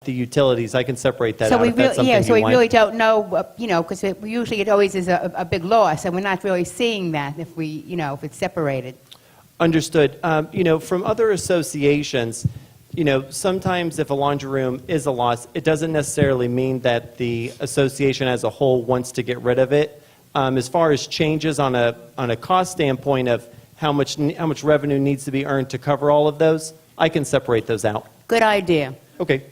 the utilities. I can separate that So out we if that's really, something so you we want. really don't know, because usually it always is a big loss, and we're not really seeing that if we, if it's separated. Understood. From other associations, sometimes if a laundry room is a loss, it doesn't necessarily mean that the association as a whole wants to get rid of it. As far as changes on a cost standpoint of how much revenue needs to be earned to cover all of those, I can separate those out. Good idea. Okay.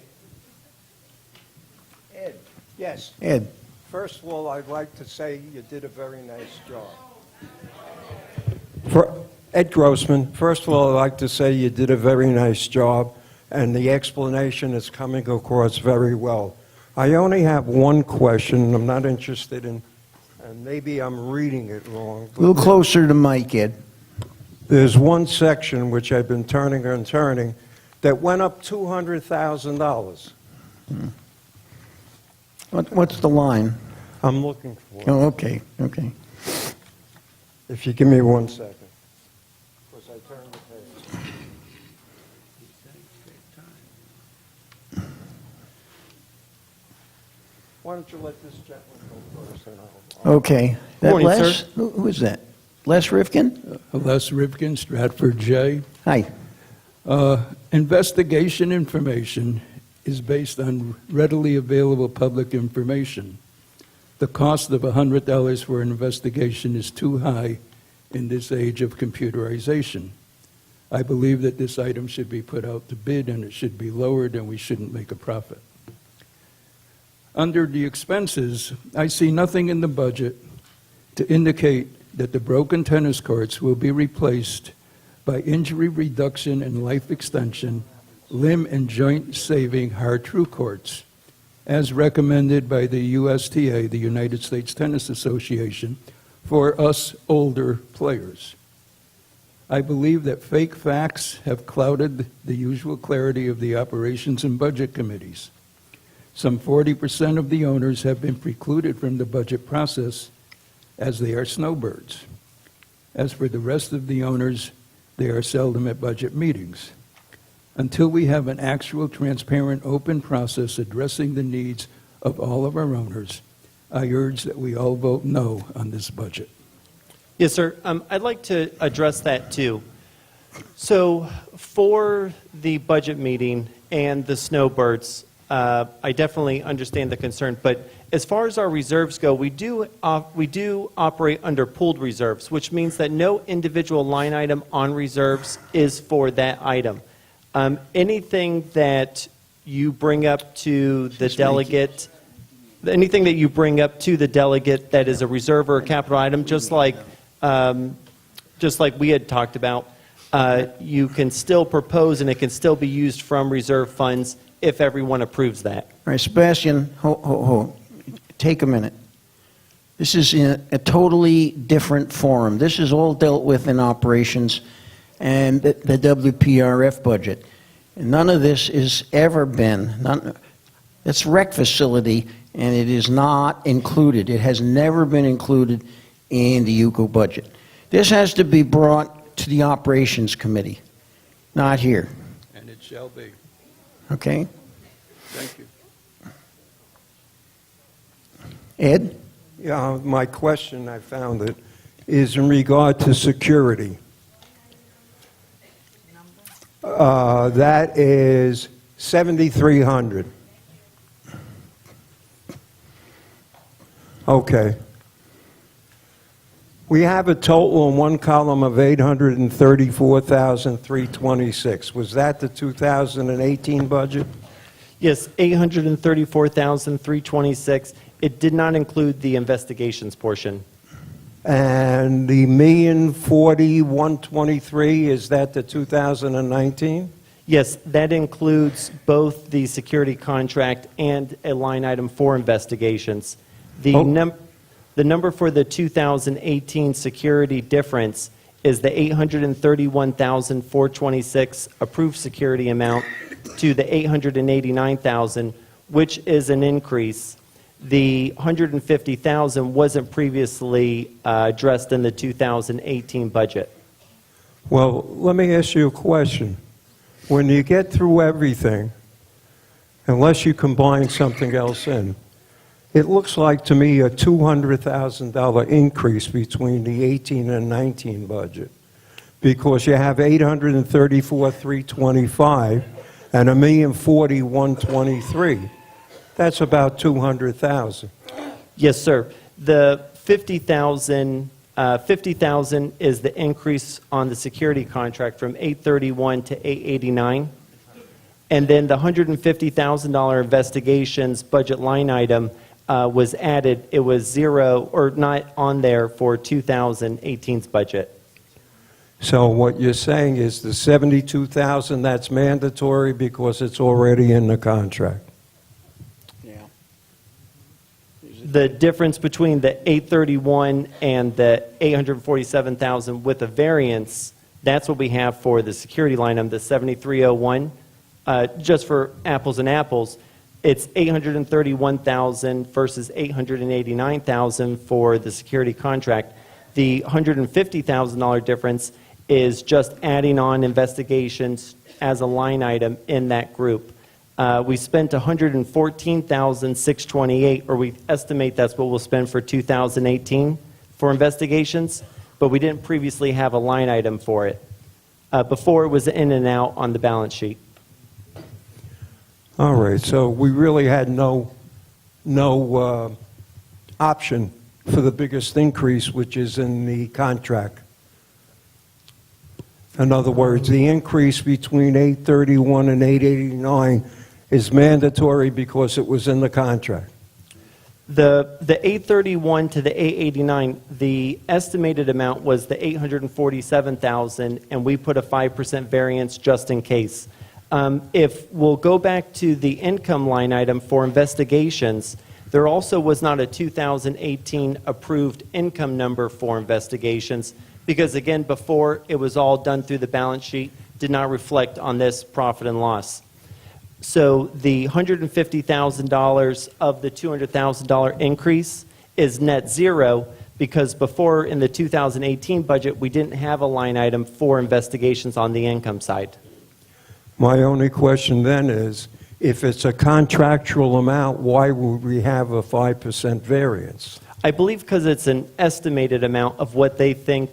Ed, yes. Ed, First of all, I'd like to say you did a very nice job. Ed Grossman, first of all, I'd like to say you did a very nice job, and the explanation is coming across very well. I only have one question. I'm not interested in, and maybe I'm reading it wrong. a little closer to the mic, Ed. There's one section which I've been turning and turning that went up $200,000. What's the line? I'm looking for it. Oh, okay. If you give me 1 second. Because I turned the page. Why don't you let this gentleman go first? And I'll- Okay. That Morning, Les? sir. Who is that? Les Rifkin? Les Rivkin, Stratford J. Hi. Investigation information is based on readily available public information. The cost of $100 for an investigation is too high in this age of computerization. I believe that this item should be put out to bid and it should be lowered and we shouldn't make a profit. Under the expenses, I see nothing in the budget to indicate that the broken tennis courts will be replaced by injury reduction and life extension, limb and joint saving hard-true courts, as recommended by the USTA, the United States Tennis Association, for us older players. I believe that fake facts have clouded the usual clarity of the operations and budget committees. Some 40% of the owners have been precluded from the budget process as they are snowbirds. As for the rest of the owners, they are seldom at budget meetings. Until we have an actual, transparent, open process addressing the needs of all of our owners, I urge that we all vote no on this budget. Yes, sir. I'd like to address that too. So for the budget meeting and the snowbirds, I definitely understand the concern, but as far as our reserves go, we do operate under pooled reserves, which means that no individual line item on reserves is for that item. Anything that you bring up to the delegate, anything that you bring up to the delegate that is a reserve or a capital item, just like we had talked about, you can still propose and it can still be used from reserve funds if everyone approves that. All right, Sebastian, take a minute. This is in a totally different forum. This is all dealt with in operations and the WPRF budget. And none of this has ever been, it's rec facility, and it is not included. It has never been included in the UCO budget. This has to be brought to the operations committee, not here. And it shall be. Okay? Thank you. Ed? Yeah, my question, I found it, is in regard to security. That is 7,300. Okay. We have a total in one column of 834,326. Was that the 2018 budget? Yes, 834,326. It did not include the investigations portion. And the 1,040,123, is that the 2019? Yes, that includes both the security contract and a line item for investigations. The number for the 2018 security difference is the 831,426 approved security amount to the 889,000, which is an increase. The 150,000 wasn't previously addressed in the 2018 budget. Well, let me ask you a question. When you get through everything, unless you combine something else in, it looks like to me a $200,000 increase between the 18 and 19 budget, because you have 834,325 and 1,040,123. That's about 200,000. Yes, sir. The 50,000 is the increase on the security contract from 831 to 889. And then the $150,000 investigations budget line item was added. It was zero or not on there for 2018's budget. So what you're saying is the 72,000, that's mandatory because it's already in the contract. Yeah. The difference between the 831 and the 847,000 with a variance, that's what we have for the security line item, the 7301. Just for apples and apples, it's 831,000 versus 889,000 for the security contract. The $150,000 difference is just adding on investigations as a line item in that group. We spent $114,628, or we estimate that's what we'll spend for 2018 for investigations, but we didn't previously have a line item for it. Before it was in and out on the balance sheet. All right, so we really had no option for the biggest increase, which is in the contract. In other words, the increase between 831 and 889 is mandatory because it was in the contract. The 831 to the 889, the estimated amount was the 847,000, and we put a 5% variance just in case. If we'll go back to the income line item for investigations, there also was not a 2018 approved income number for investigations because, again, before it was all done through the balance sheet, did not reflect on this profit and loss. So the $150,000 of the $200,000 increase is net zero because before in the 2018 budget, we didn't have a line item for investigations on the income side. My only question then is, if it's a contractual amount, why would we have a 5% variance? I believe because it's an estimated amount of what they think.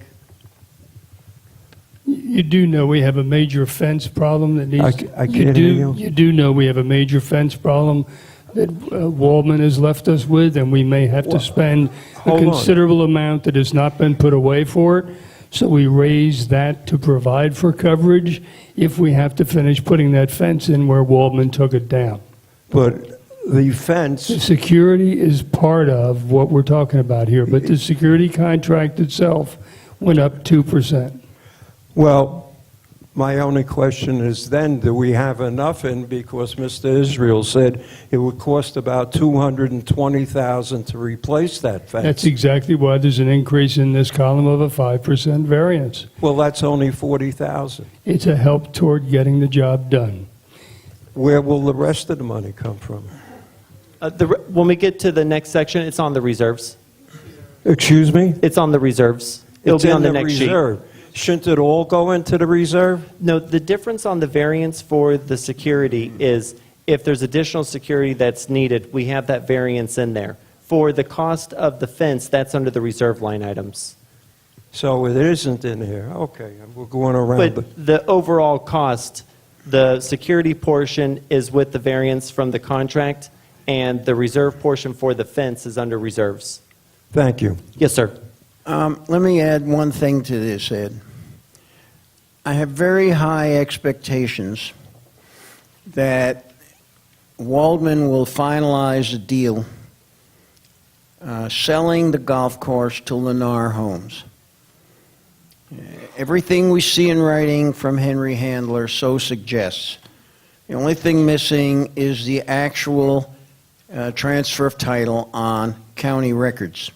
You do know we have a major fence problem that needs. I can't hear you. You do know we have a major fence problem that Waldman has left us with, and we may have to spend a hold on. considerable amount that has not been put away for it. So we raise that to provide for coverage if we have to finish putting that fence in where Waldman took it down. But the fence, The security is part of what we're talking about here, but the security contract itself went up 2%. well, my only question is then, do we have enough in, because Mr. Israel said it would cost about $220,000 to replace that fence. That's exactly why there's an increase in this column of a 5% variance. Well, that's only $40,000. It's a help toward getting the job done. Where will the rest of the money come from? When we get to the next section, it's on the reserves. Excuse me? It's on the reserves. It'll It's be in on the next sheet. reserve. Shouldn't it all go into the reserve? No, the difference on the variance for the security is if there's additional security that's needed, we have that variance in there. For the cost of the fence, that's under the reserve line items. So it isn't in here. Okay, we're going around. But the overall cost, the security portion is with the variance from the contract, and the reserve portion for the fence is under reserves. Thank you. Yes, sir. Let me add one thing to this, Ed. I have very high expectations that Waldman will finalize a deal selling the golf course to Lennar Homes. Everything we see in writing from Henry Handler so suggests. The only thing missing is the actual transfer of title on county records.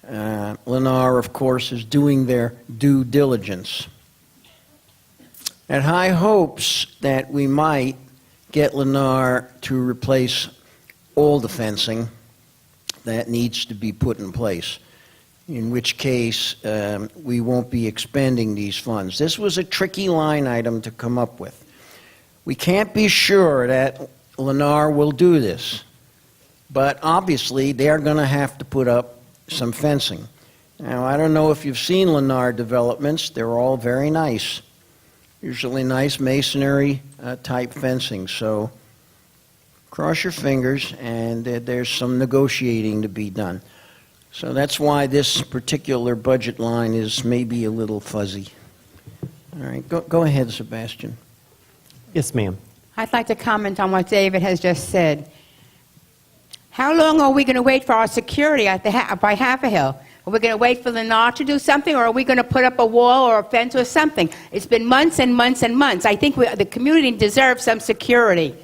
Lennar, of course, is doing their due diligence. At high hopes that we might get Lennar to replace all the fencing that needs to be put in place, in which case we won't be expending these funds. This was a tricky line item to come up with. We can't be sure that Lennar will do this, but obviously they're going to have to put up some fencing. Now, I don't know if you've seen Lennar developments. They're all very nice, usually nice masonry type fencing. So cross your fingers, and there's some negotiating to be done. So that's why this particular budget line is maybe a little fuzzy. All right, go ahead, Sebastian. Yes, ma'am. I'd like to comment on what David has just said. How long are we going to wait for our security at by Haverhill? Are we going to wait for Lennar to do something, or are we going to put up a wall or a fence or something? It's been months and months and months. I think the community deserves some security.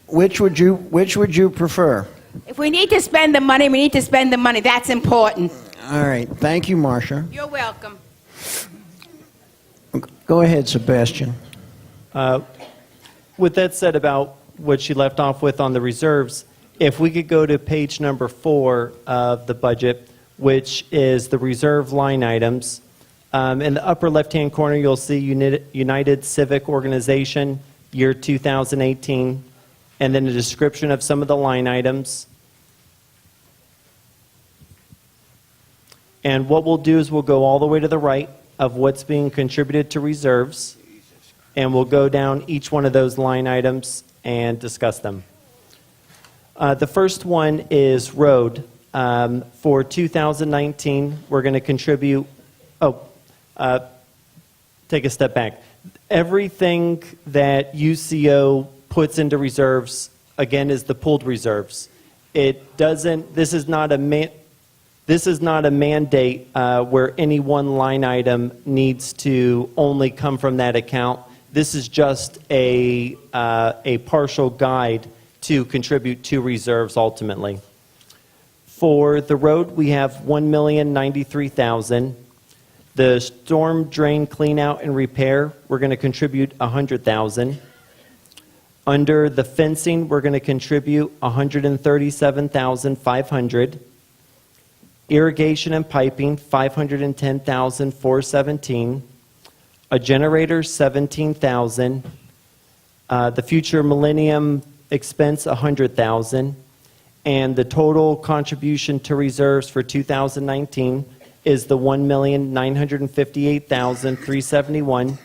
Which would you prefer? If we need to spend the money, we need to spend the money. That's important. All right, thank you, Marcia. You're welcome. Go ahead, Sebastian. With that said about what she left off with on the reserves, if we could go to page number 4 of the budget, which is the reserve line items. In the upper left-hand corner, you'll see United Civic Organization, year 2018, and then a description of some of the line items. And what we'll do is we'll go all the way to the right of what's being contributed to reserves, and we'll go down each one of those line items and discuss them. The first one is road. For 2019, we're going to contribute, take a step back. Everything that UCO puts into reserves, again, is the pooled reserves. It doesn't, this is not a mandate where any one line item needs to only come from that account. This is just a partial guide to contribute to reserves ultimately. For the road, we have $1,093,000. The storm drain clean out and repair, we're going to contribute $100,000. Under the fencing, we're going to contribute $137,500. Irrigation and piping, $510,417. A generator, $17,000. The future millennium expense, $100,000. And the total contribution to reserves for 2019 is the $1,958,371,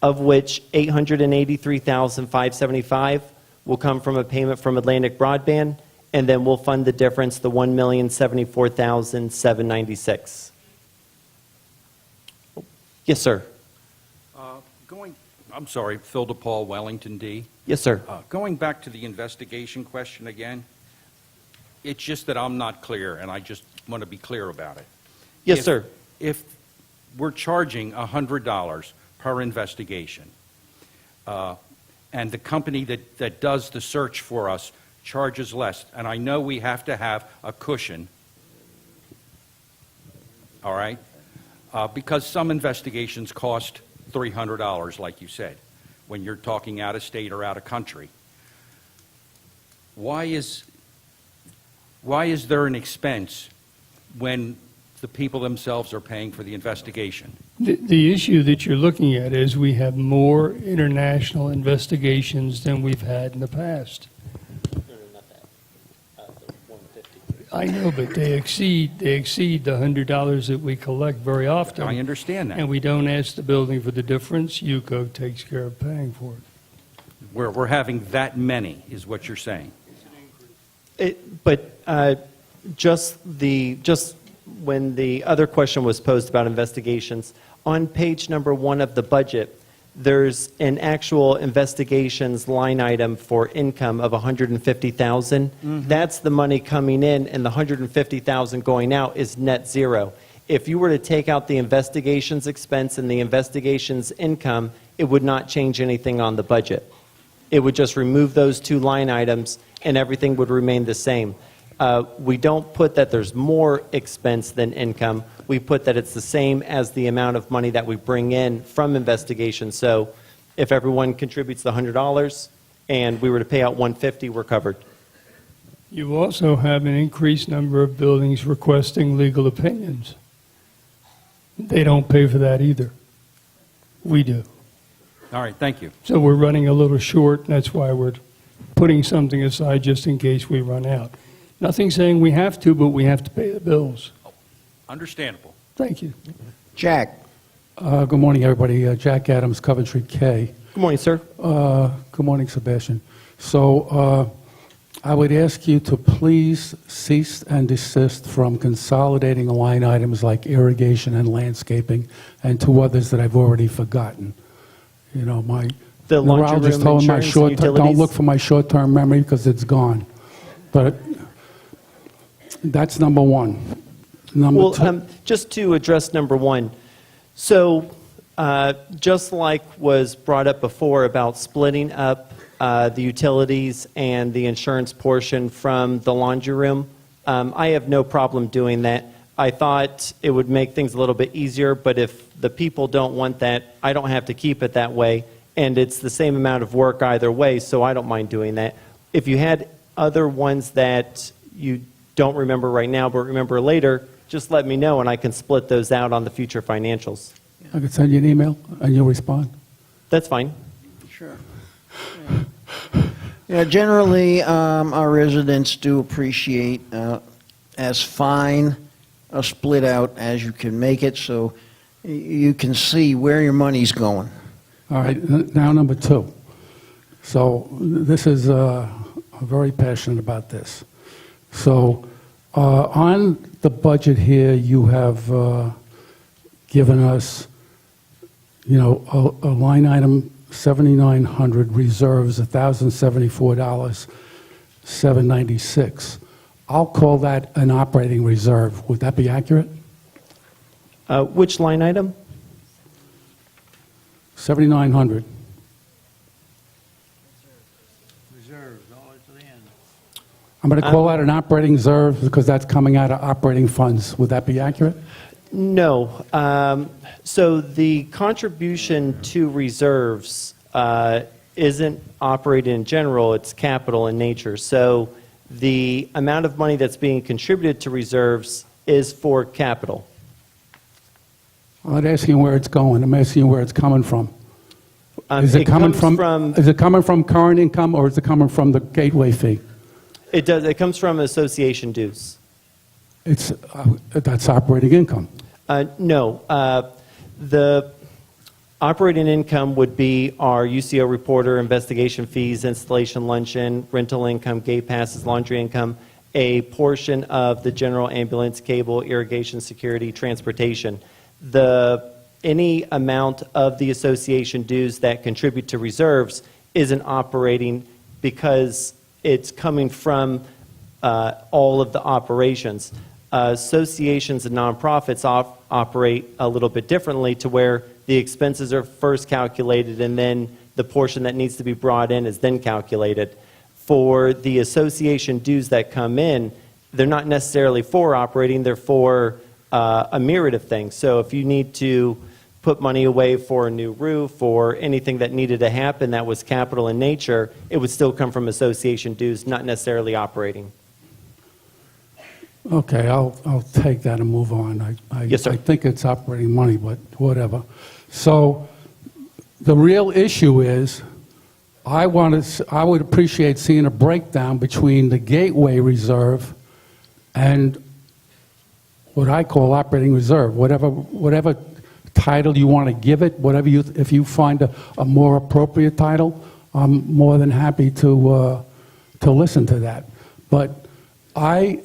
of which $883,575 will come from a payment from Atlantic Broadband, and then we'll fund the difference, the $1,074,796. Yes, sir. I'm sorry, Phil DePaul, Wellington D. Yes, sir. Going back to the investigation question again, it's just that I'm not clear, and I just want to be clear about it. Yes, sir. If we're charging $100 per investigation, and the company that does the search for us charges less, and I know we have to have a cushion, all right, because some investigations cost $300, like you said, when you're talking out of state or out of country. Why is there an expense when the people themselves are paying for the investigation? The issue that you're looking at is we have more international investigations than we've had in the past. I know, but they exceed the $100 that we collect very often. I understand that. And we don't ask the building for the difference. UCO takes care of paying for it. We're having that many, is what you're saying. Just when the other question was posed about investigations, on page number 1 of the budget, there's an actual investigations line item for income of $150,000. That's the money coming in, and the $150,000 going out is net zero. If you were to take out the investigations expense and the investigations income, it would not change anything on the budget. It would just remove those two line items, and everything would remain the same. We don't put that there's more expense than income. We put that it's the same as the amount of money that we bring in from investigation. So if everyone contributes the $100 and we were to pay out $150, we're covered. You also have an increased number of buildings requesting legal opinions. They don't pay for that either. We do. All right, thank you. So we're running a little short, and that's why we're putting something aside just in case we run out. Nothing saying we have to, but we have to pay the bills. Understandable. Thank you. Jack? Good morning, everybody. Jack Adams, Coventry K. Good morning, sir. Good morning, Sebastian. So I would ask you to please cease and desist from consolidating line items like irrigation and landscaping and two others that I've already forgotten. You know, my The laundry neurologist room, told me my insurance, and short don't utilities? look for my short-term memory because it's gone. But that's number one. Number Well, two. just to address number one, so just like was brought up before about splitting up the utilities and the insurance portion from the laundry room, I have no problem doing that. I thought it would make things a little bit easier, but if the people don't want that, I don't have to keep it that way, and it's the same amount of work either way, so I don't mind doing that. If you had other ones that you don't remember right now but remember later, just let me know and I can split those out on the future financials. I could send you an email and you'll respond. That's fine. Sure. Yeah, generally, our residents do appreciate as fine a split out as you can make it, so you can see where your money's going. All right, now number two. So this is, I'm very passionate about this. So on the budget here, you have given us, you know, a line item, 7,900 reserves, $1,074, 796. I'll call that an operating reserve. Would that be accurate? Which line item? 7,900. I'm going to call that an operating reserve because that's coming out of operating funds. Would that be accurate? No. So the contribution to reserves isn't operated in general, it's capital in nature. So the amount of money that's being contributed to reserves is for capital. I'm not asking where it's going. I'm asking where it's coming from. Is it coming comes Is it coming from current income or is it coming from the gateway fee? It comes from association dues. It's that's operating income. No. The operating income would be our UCO reporter, investigation fees, installation luncheon, rental income, gate passes, laundry income, a portion of the general ambulance, cable, irrigation, security, transportation. Any amount of the association dues that contribute to reserves isn't operating because it's coming from all of the operations. Associations and nonprofits operate a little bit differently to where the expenses are first calculated and then the portion that needs to be brought in is then calculated. For the association dues that come in, they're not necessarily for operating, they're for a myriad of things. So if you need to put money away for a new roof or anything that needed to happen that was capital in nature, it would still come from association dues, not necessarily operating. Okay, I'll take that and move on. Yes, sir. I think it's operating money, but whatever. So the real issue is, I would appreciate seeing a breakdown between the gateway reserve and what I call operating reserve, whatever title you want to give it, if you find a more appropriate title, I'm more than happy to listen to that. But I'm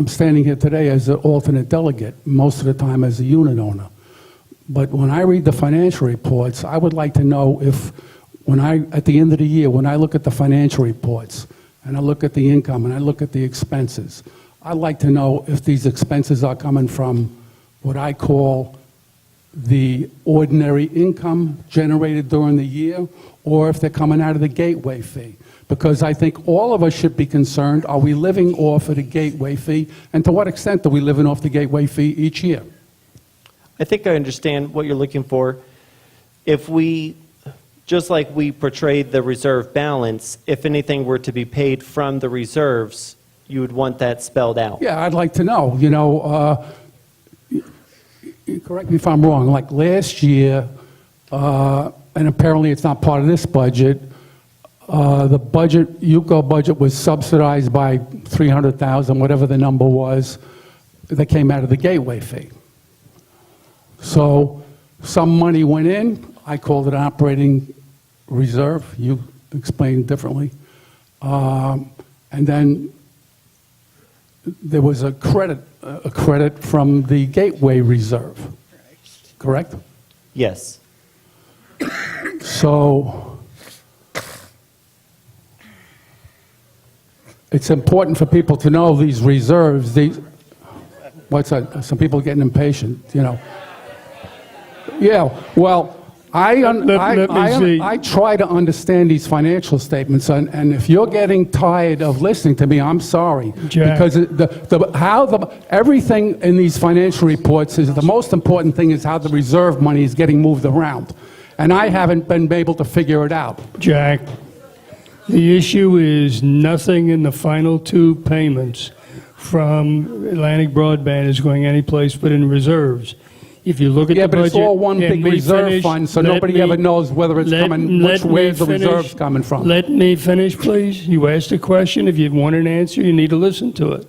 standing here today as an alternate delegate, most of the time as a unit owner. But when I read the financial reports, I would like to know if, at the end of the year, when I look at the financial reports, and I look at the income, and I look at the expenses, I'd like to know if these expenses are coming from what I call the ordinary income generated during the year, or if they're coming out of the gateway fee. Because I think all of us should be concerned, are we living off of the gateway fee, and to what extent are we living off the gateway fee each year? I think I understand what you're looking for. If we, just like we portrayed the reserve balance, if anything were to be paid from the reserves, you would want that spelled out. Yeah, I'd like to know. You know, correct me if I'm wrong, like last year, and apparently it's not part of this budget. The budget, UCO budget was subsidized by 300,000, whatever the number was, that came out of the gateway fee. So some money went in. I called it operating reserve. You explained differently. And then there was a credit from the gateway reserve. Correct? Yes. So it's important for people to know these reserves. What's that? Some people are getting impatient, you know. Yeah, well, I try to understand these financial statements, and if you're getting tired of listening to me, I'm sorry. Jack. Because everything in these financial reports is the most important thing is how the reserve money is getting moved around. And I haven't been able to figure it out. Jack, the issue is nothing in the final two payments from Atlantic Broadband is going anyplace but in reserves. If you look at Yeah, the but budget... it's all one and big we reserve finish- fund, so let nobody me- ever knows whether it's coming, where's the reserves coming from. Let me finish, please. You asked a question. If you want an answer, you need to listen to it.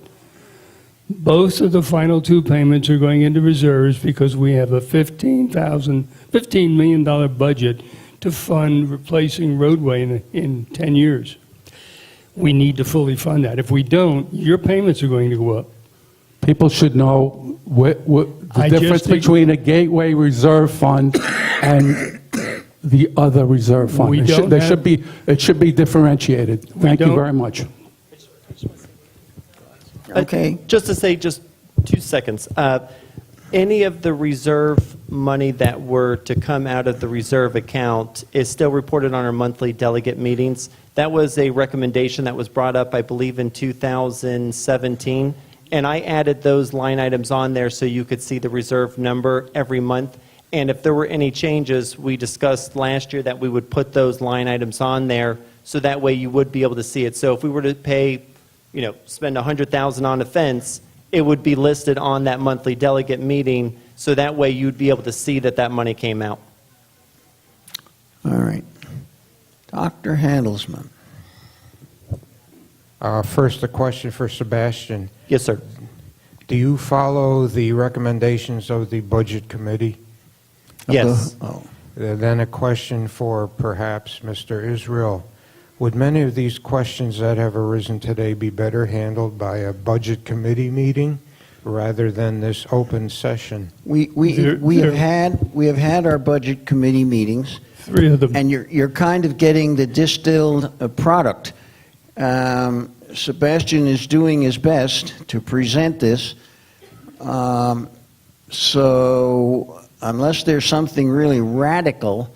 Both of the final two payments are going into reserves because we have a $15 million budget to fund replacing roadway in 10 years. We need to fully fund that. If we don't, your payments are going to go up. People should know the I just difference think- between a gateway reserve fund and the other reserve fund. We don't have- It should be differentiated. Thank you don't- very much. Okay. Just to say, just 2 seconds. Any of the reserve money that were to come out of the reserve account is still reported on our monthly delegate meetings. That was a recommendation that was brought up, I believe, in 2017. And I added those line items on there so you could see the reserve number every month. And if there were any changes, we discussed last year that we would put those line items on there so that way you would be able to see it. So if we were to pay, spend $100,000 on a fence, it would be listed on that monthly delegate meeting so that way you'd be able to see that that money came out. All right. Dr. Handelsman. First, a question for Sebastian. Yes, sir. Do you follow the recommendations of the Budget Committee? Yes. Oh. Then a question for perhaps Mr. Israel. Would many of these questions that have arisen today be better handled by a Budget Committee meeting rather than this open session? We have had our budget committee meetings, 3 of them. and you're kind of getting the distilled product. Sebastian is doing his best to present this. So unless there's something really radical,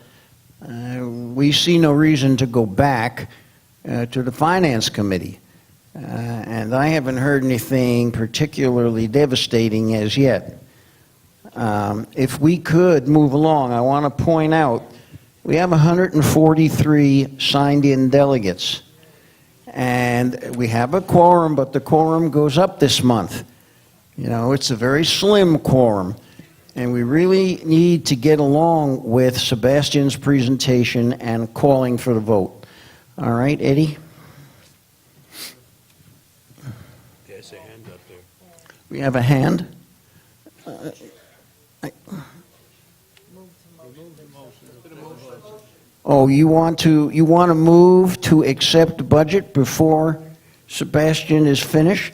we see no reason to go back to the Finance Committee. And I haven't heard anything particularly devastating as yet. If we could move along, I want to point out we have 143 signed-in delegates. And we have a quorum, but the quorum goes up this month. It's a very slim quorum. And we really need to get along with Sebastian's presentation and calling for the vote. All right, Eddie? There's a hand up there. We have a hand? Oh, you want to move to accept budget before Sebastian is finished?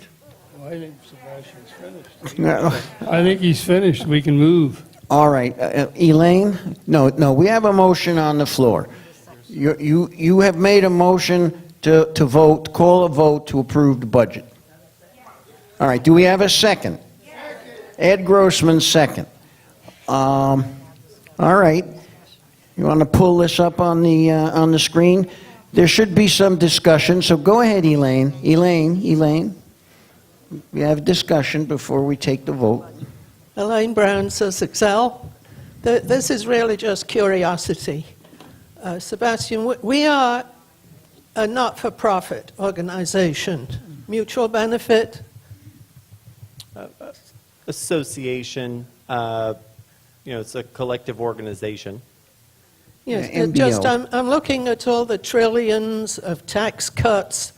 I think Sebastian's finished. No. I think he's finished. We can move. All right, Elaine? No, we have a motion on the floor. You have made a motion to vote, call a vote to approve the budget. All right, do we have a second? Ed Grossman, second. All right. You want to pull this up on the screen? There should be some discussion, so go ahead, Elaine. Elaine. We have discussion before we take the vote. Elaine Brown, Sussex L. This is really just curiosity. Sebastian, we are a not-for-profit organization. Mutual benefit? Association, it's a collective organization. Yes, MBO. I'm looking at all the trillions of tax cuts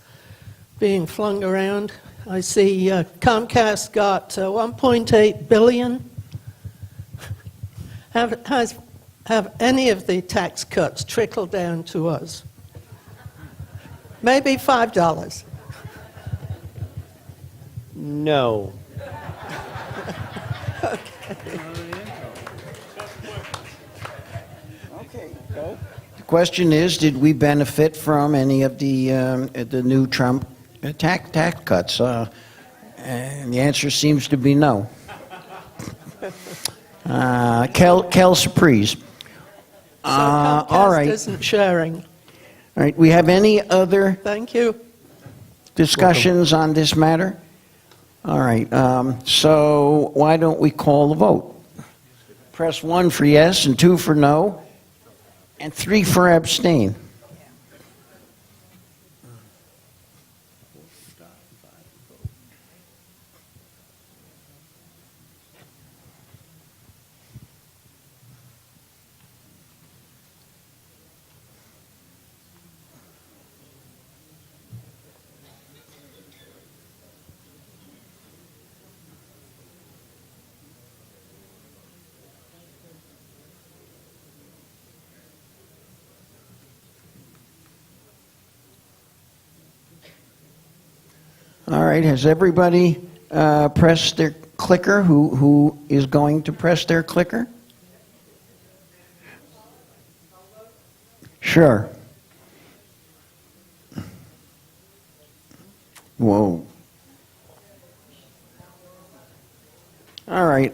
being flung around. I see Comcast got 1.8 billion. Have any of the tax cuts trickled down to us? Maybe $5. No. The question is, did we benefit from any of the new Trump tax cuts? And the answer seems to be no. Kel Surprise. So Comcast All right. isn't sharing. All right. We have any other Thank you. discussions on this matter? All right. So why don't we call the vote? Press 1 for yes and 2 for no, and 3 for abstain. All right, has everybody pressed their clicker? Who is going to press their clicker? Sure. Whoa. All right.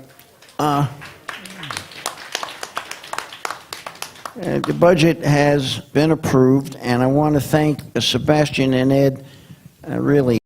The budget has been approved, and I want to thank Sebastian and Ed really